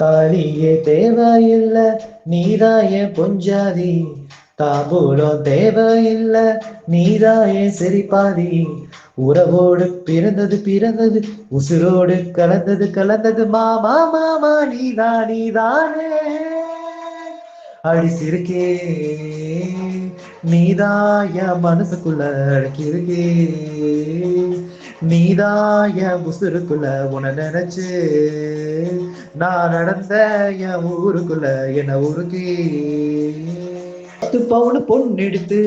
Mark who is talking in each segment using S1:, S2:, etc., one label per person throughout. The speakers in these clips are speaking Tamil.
S1: தாலியே தேவையில்ல, நீதாய பொஞ்சாதி. தாம்பூலம் தேவையில்ல, நீதாய சிரிப்பாதி. உறவோடு பிறந்தது பிறந்தது, உசுரோடு கலந்தது கலந்தது, மாமா மாமா நீதான் நீதானே. அடி சிறுக்கே, நீதான் என் மனசுக்குள்ள அடக்கிருக்கே. நீதான் என் உசுருக்குள்ள உன நினைச்சு நான் நடந்த என் ஊருக்குள்ள என்ன ஊருக்கே. 10 பவுன் பொண்ணு எடுத்து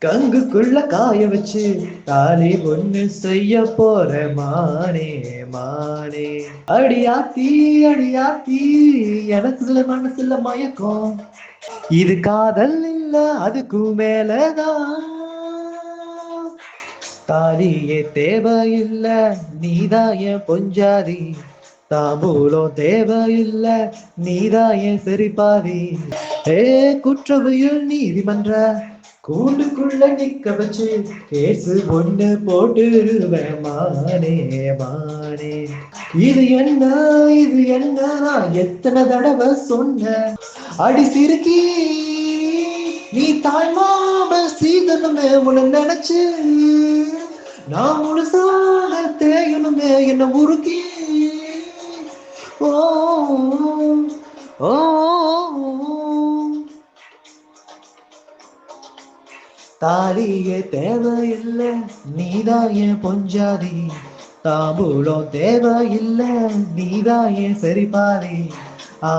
S1: கங்குக்குள்ள காய வச்சு தாலி பொண்ணு செய்ய போற மானே மானே. அடியாத்தி அடியாத்தி, எனக்குள்ள மனசுல மயக்கம். இது காதல் இல்ல, அதுக்கும் மேலதான். தாலியே தேவையில்ல, நீதாய பொஞ்சாதி. தாம்பூலம் தேவையில்ல, நீதாய சிரிப்பாதி. ஏ குற்றவியல் நீதிமன்ற கூண்டுக்குள்ள நிக்க வச்சு கேசு ஒண்ணு போட்டுருவேன் மானே மானே. இது என்ன இது என்ன, நான் எத்தனை தடவை சொன்ன. அடி சிறுக்கி, நீ தாய்மாம சீதனுமே உன்னை நினைச்சு நான் முழுசாக தேயணுமே என்ன உருக்கி. ஓ ஓ தாலியே தேவையில்லை, நீதாய பொஞ்சாதி. தாம்பூலம் தேவையில்லை, நீதாய சரிபாதி. ஆ